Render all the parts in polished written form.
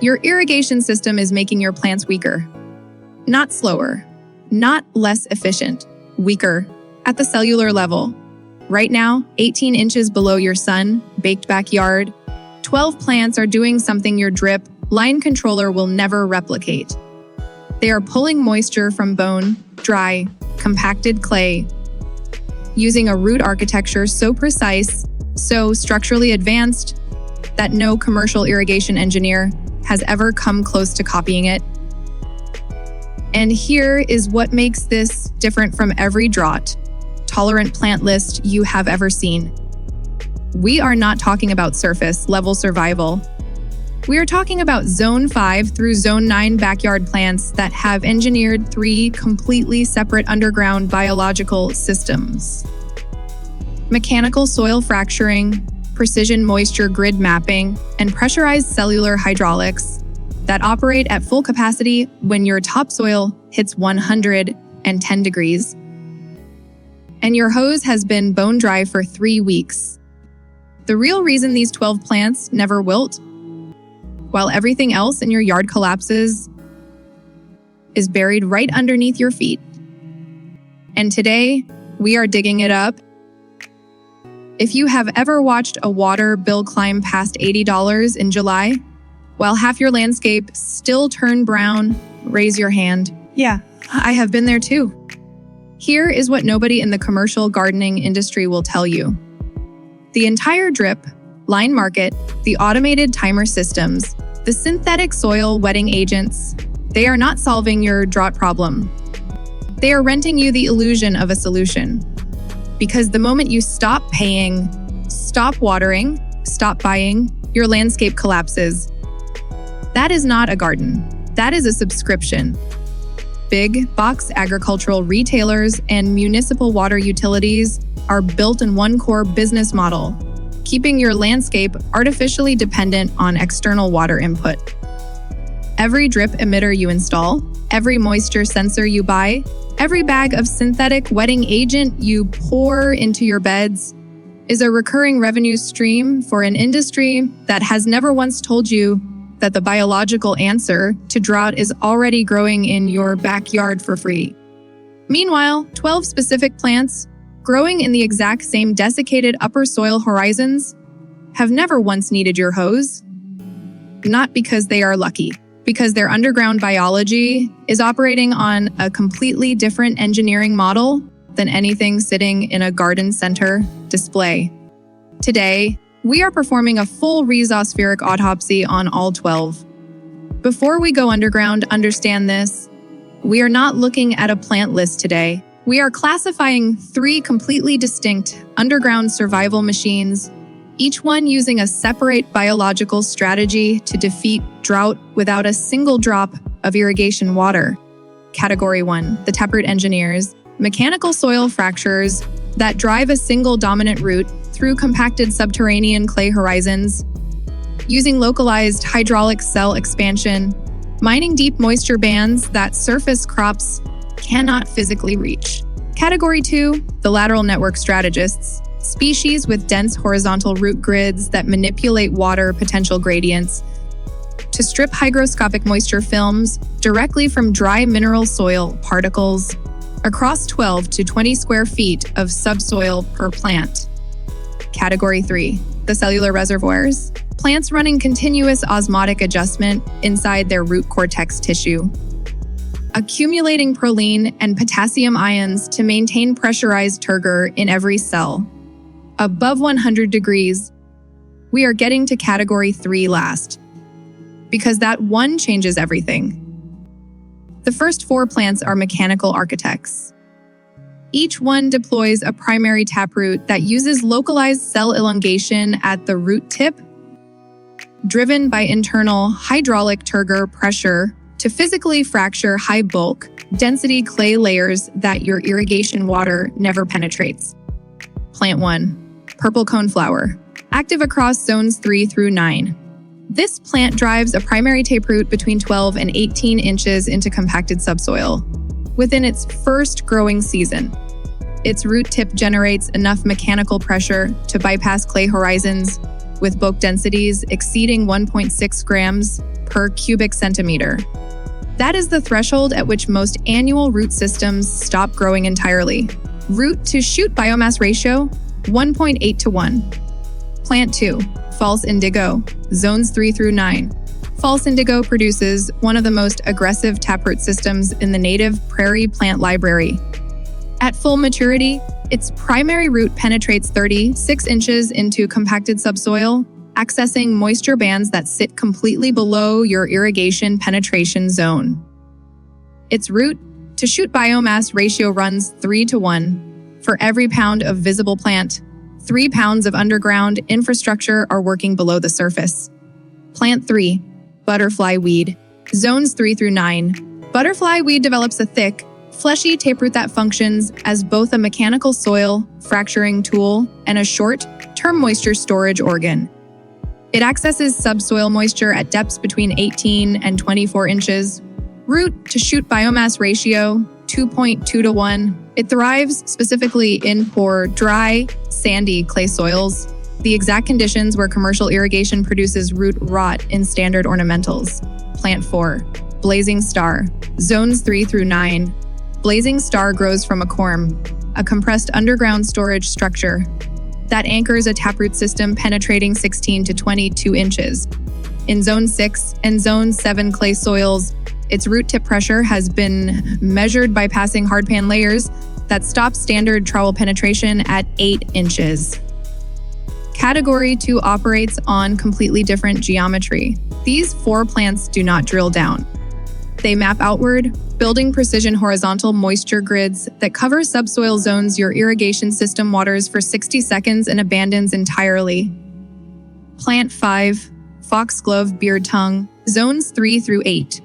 Your irrigation system is making your plants weaker. Not slower, not less efficient, weaker, at the cellular level. Right now, 18 inches below your sun-baked backyard, 12 plants are doing something your drip line controller will never replicate. They are pulling moisture from bone, dry, compacted clay, using a root architecture so precise, so structurally advanced, that no commercial irrigation engineer has ever come close to copying it. And here is what makes this different from every drought, tolerant plant list you have ever seen. We are not talking about surface-level survival. We are talking about Zone 5 through Zone 9 backyard plants that have engineered 3 completely separate underground biological systems. Mechanical soil fracturing, precision moisture grid mapping, and pressurized cellular hydraulics that operate at full capacity when your topsoil hits 110 degrees. And your hose has been bone dry for 3 weeks. The real reason these 12 plants never wilt, while everything else in your yard collapses, is buried right underneath your feet. And today, we are digging it up. If you have ever watched a water bill climb past $80 in July, while half your landscape still turned brown, raise your hand. Yeah, I have been there too. Here is what nobody in the commercial gardening industry will tell you. The entire drip, line market, the automated timer systems, the synthetic soil wetting agents, they are not solving your drought problem. They are renting you the illusion of a solution. Because the moment you stop paying, stop watering, stop buying, your landscape collapses. That is not a garden. That is a subscription. Big box agricultural retailers and municipal water utilities are built in one core business model, keeping your landscape artificially dependent on external water input. Every drip emitter you install, every moisture sensor you buy, every bag of synthetic wetting agent you pour into your beds is a recurring revenue stream for an industry that has never once told you that the biological answer to drought is already growing in your backyard for free. Meanwhile, 12 specific plants, growing in the exact same desiccated upper soil horizons, have never once needed your hose. Not because they are lucky, because their underground biology is operating on a completely different engineering model than anything sitting in a garden center display. Today, we are performing a full rhizospheric autopsy on all 12. Before we go underground, understand this. We are not looking at a plant list today. We are classifying 3 completely distinct underground survival machines, each one using a separate biological strategy to defeat drought without a single drop of irrigation water. Category 1, the Taproot Engineers, mechanical soil fractures that drive a single dominant root through compacted subterranean clay horizons, using localized hydraulic cell expansion, mining deep moisture bands that surface crops cannot physically reach. Category 2, the Lateral Network Strategists, species with dense horizontal root grids that manipulate water potential gradients to strip hygroscopic moisture films directly from dry mineral soil particles across 12 to 20 square feet of subsoil per plant. Category 3, the Cellular Reservoirs, plants running continuous osmotic adjustment inside their root cortex tissue, accumulating proline and potassium ions to maintain pressurized turgor in every cell. Above 100 degrees, we are getting to Category 3 last, because that one changes everything. The first 4 plants are mechanical architects. Each one deploys a primary taproot that uses localized cell elongation at the root tip, driven by internal hydraulic turgor pressure to physically fracture high bulk, density clay layers that your irrigation water never penetrates. Plant 1, purple coneflower, active across zones 3 through 9. This plant drives a primary taproot between 12 and 18 inches into compacted subsoil. Within its first growing season, its root tip generates enough mechanical pressure to bypass clay horizons, with bulk densities exceeding 1.6 grams per cubic centimeter. That is the threshold at which most annual root systems stop growing entirely. Root to shoot biomass ratio, 1.8 to 1. Plant 2, false indigo, zones 3 through 9. False indigo produces one of the most aggressive taproot systems in the native prairie plant library. At full maturity, its primary root penetrates 36 inches into compacted subsoil, accessing moisture bands that sit completely below your irrigation penetration zone. Its root to shoot biomass ratio runs 3 to 1. For every pound of visible plant, 3 pounds of underground infrastructure are working below the surface. Plant 3, butterfly weed, zones 3 through 9. Butterfly weed develops a thick, fleshy taproot that functions as both a mechanical soil fracturing tool and a short-term moisture storage organ. It accesses subsoil moisture at depths between 18 and 24 inches. Root to shoot biomass ratio, 2.2 to 1. It thrives specifically in poor, dry, sandy clay soils, the exact conditions where commercial irrigation produces root rot in standard ornamentals. Plant 4, blazing star, zones 3 through 9. Blazing star grows from a corm, a compressed underground storage structure that anchors a taproot system penetrating 16 to 22 inches. In Zone 6 and Zone 7 clay soils, its root tip pressure has been measured by passing hardpan layers that stop standard trowel penetration at 8 inches. Category 2 operates on completely different geometry. These 4 plants do not drill down. They map outward, building precision horizontal moisture grids that cover subsoil zones your irrigation system waters for 60 seconds and abandons entirely. Plant 5, foxglove beard tongue, zones 3 through 8.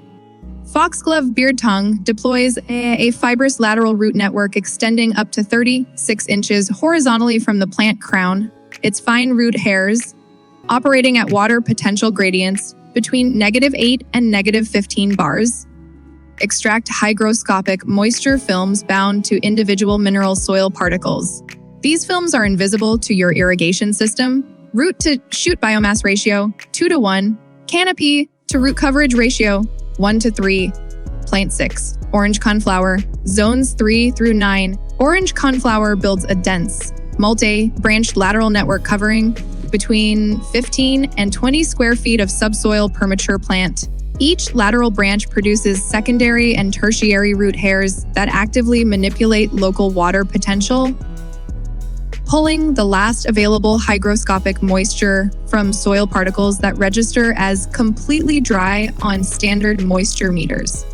Foxglove beard tongue deploys a fibrous lateral root network extending up to 36 inches horizontally from the plant crown. Its fine root hairs, operating at water potential gradients between -8 and -15 bars, extract hygroscopic moisture films bound to individual mineral soil particles. These films are invisible to your irrigation system. Root to shoot biomass ratio, 2 to 1. Canopy to root coverage ratio, 1 to 3. Plant 6, orange coneflower, zones 3 through 9. Orange coneflower builds a dense, multi-branched lateral network covering between 15 and 20 square feet of subsoil per mature plant. Each lateral branch produces secondary and tertiary root hairs that actively manipulate local water potential, pulling the last available hygroscopic moisture from soil particles that register as completely dry on standard moisture meters.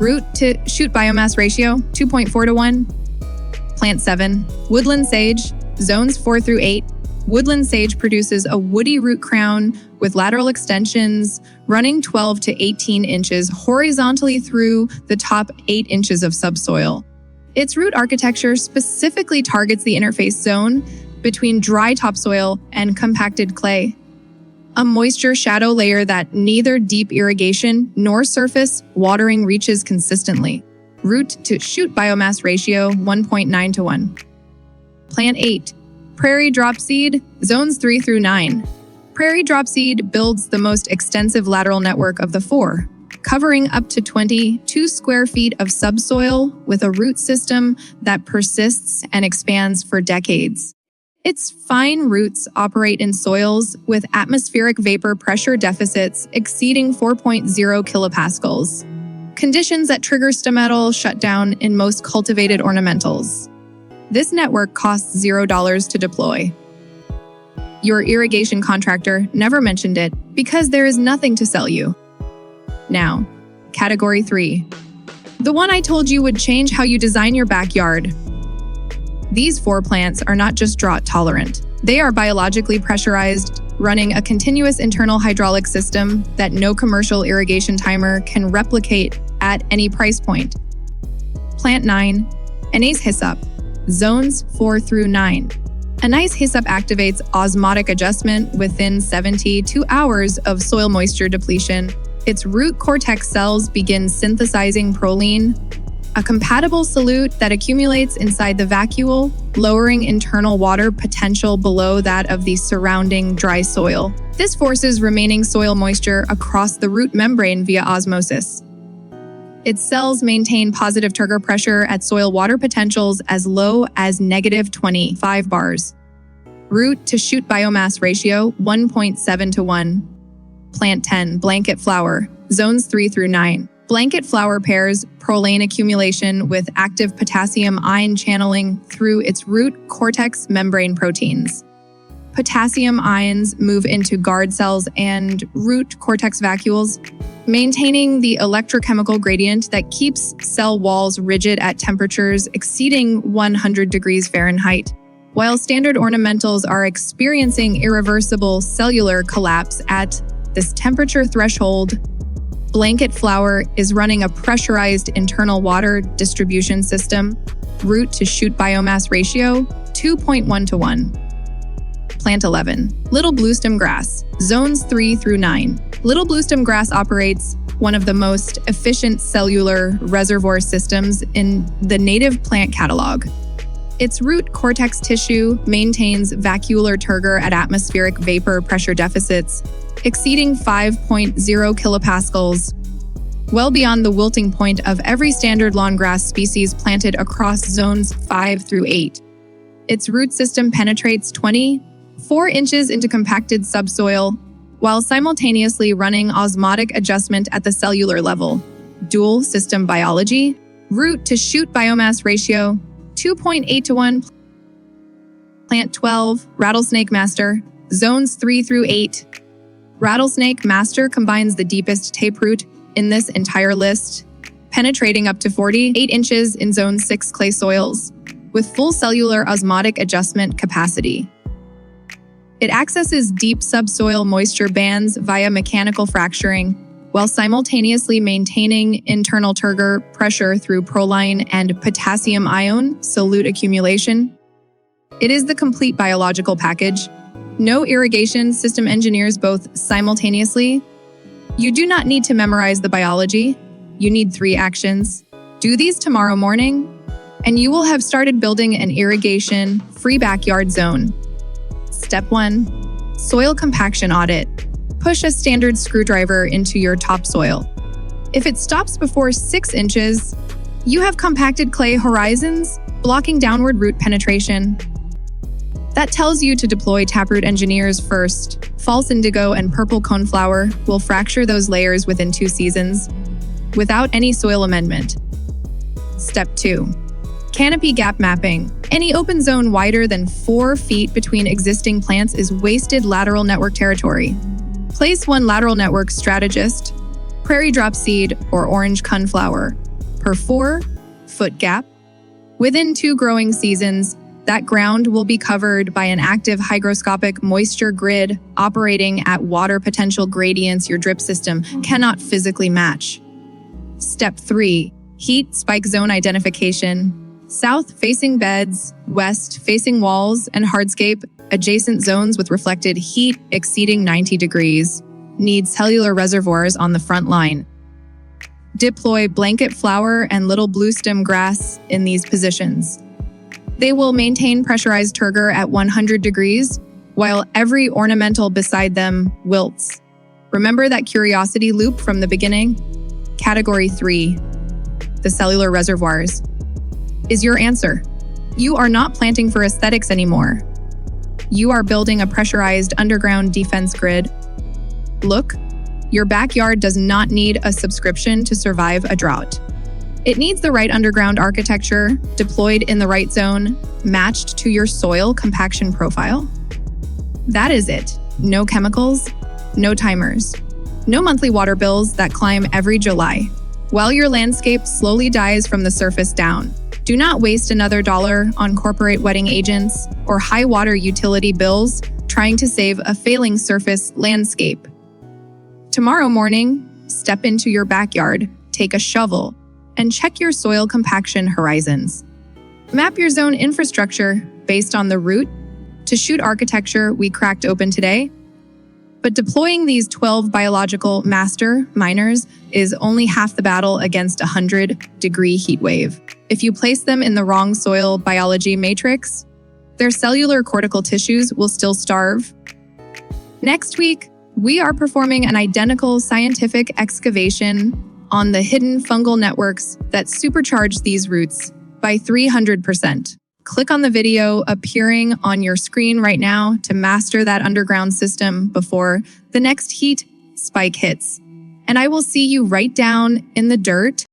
Root to shoot biomass ratio, 2.4 to 1. Plant 7, woodland sage, zones 4 through 8. Woodland sage produces a woody root crown with lateral extensions running 12 to 18 inches horizontally through the top 8 inches of subsoil. Its root architecture specifically targets the interface zone between dry topsoil and compacted clay, a moisture shadow layer that neither deep irrigation nor surface watering reaches consistently. Root to shoot biomass ratio, 1.9 to 1. Plant 8, prairie dropseed, zones 3 through 9. Prairie dropseed builds the most extensive lateral network of the 4, covering up to 22 square feet of subsoil with a root system that persists and expands for decades. Its fine roots operate in soils with atmospheric vapor pressure deficits exceeding 4.0 kilopascals, conditions that trigger stomatal shutdown in most cultivated ornamentals. This network costs $0 to deploy. Your irrigation contractor never mentioned it because there is nothing to sell you. Now, Category 3. The one I told you would change how you design your backyard. These 4 plants are not just drought tolerant. They are biologically pressurized, running a continuous internal hydraulic system that no commercial irrigation timer can replicate at any price point. Plant 9, anise hyssop, zones 4 through 9. Anise hyssop activates osmotic adjustment within 72 hours of soil moisture depletion. Its root cortex cells begin synthesizing proline, a compatible solute that accumulates inside the vacuole, lowering internal water potential below that of the surrounding dry soil. This forces remaining soil moisture across the root membrane via osmosis. Its cells maintain positive turgor pressure at soil water potentials as low as -25 bars. Root to shoot biomass ratio 1.7 to 1. Plant 10, blanket flower, zones 3 through 9. Blanket flower pairs proline accumulation with active potassium ion channeling through its root cortex membrane proteins. Potassium ions move into guard cells and root cortex vacuoles, maintaining the electrochemical gradient that keeps cell walls rigid at temperatures exceeding 100 degrees Fahrenheit. While standard ornamentals are experiencing irreversible cellular collapse at this temperature threshold, blanket flower is running a pressurized internal water distribution system, root to shoot biomass ratio 2.1 to 1. Plant 11, little bluestem grass, zones 3 through 9. Little bluestem grass operates one of the most efficient cellular reservoir systems in the native plant catalog. Its root cortex tissue maintains vacuolar turgor at atmospheric vapor pressure deficits exceeding 5.0 kilopascals, well beyond the wilting point of every standard lawn grass species planted across zones 5 through 8. Its root system penetrates 24 inches into compacted subsoil, while simultaneously running osmotic adjustment at the cellular level. Dual system biology, root to shoot biomass ratio 2.8 to 1. Plant 12, rattlesnake master, zones 3 through 8. Rattlesnake master combines the deepest taproot in this entire list, penetrating up to 48 inches in zone 6 clay soils, with full cellular osmotic adjustment capacity. It accesses deep subsoil moisture bands via mechanical fracturing, while simultaneously maintaining internal turgor pressure through proline and potassium ion solute accumulation. It is the complete biological package. No irrigation system engineers both simultaneously. You do not need to memorize the biology. You need 3 actions. Do these tomorrow morning, and you will have started building an irrigation-free backyard zone. Step 1. Soil compaction audit. Push a standard screwdriver into your topsoil. If it stops before 6 inches, you have compacted clay horizons, blocking downward root penetration. That tells you to deploy Taproot Engineers first. False indigo and purple coneflower will fracture those layers within 2 seasons, without any soil amendment. Step 2. Canopy gap mapping. Any open zone wider than 4 feet between existing plants is wasted lateral network territory. Place 1 lateral network strategist, prairie drop seed, or orange coneflower per 4-foot gap. Within 2 growing seasons, that ground will be covered by an active hygroscopic moisture grid operating at water potential gradients your drip system cannot physically match. Step 3. Heat spike zone identification. South-facing beds, west-facing walls, and hardscape adjacent zones with reflected heat exceeding 90 degrees need cellular reservoirs on the front line. Deploy blanket flower and little bluestem grass in these positions. They will maintain pressurized turgor at 100 degrees, while every ornamental beside them wilts. Remember that curiosity loop from the beginning? Category 3, the cellular reservoirs, is your answer. You are not planting for aesthetics anymore. You are building a pressurized underground defense grid. Look, your backyard does not need a subscription to survive a drought. It needs the right underground architecture, deployed in the right zone, matched to your soil compaction profile. That is it. No chemicals, no timers, no monthly water bills that climb every July. While your landscape slowly dies from the surface down, do not waste another $1 on corporate wetting agents or high water utility bills trying to save a failing surface landscape. Tomorrow morning, step into your backyard, take a shovel, and check your soil compaction horizons. Map your zone infrastructure based on the root to shoot architecture we cracked open today. But deploying these 12 biological master miners is only half the battle against a 100-degree heat wave. If you place them in the wrong soil biology matrix, their cellular cortical tissues will still starve. Next week, we are performing an identical scientific excavation on the hidden fungal networks that supercharge these roots by 300%. Click on the video appearing on your screen right now to master that underground system before the next heat spike hits. And I will see you right down in the dirt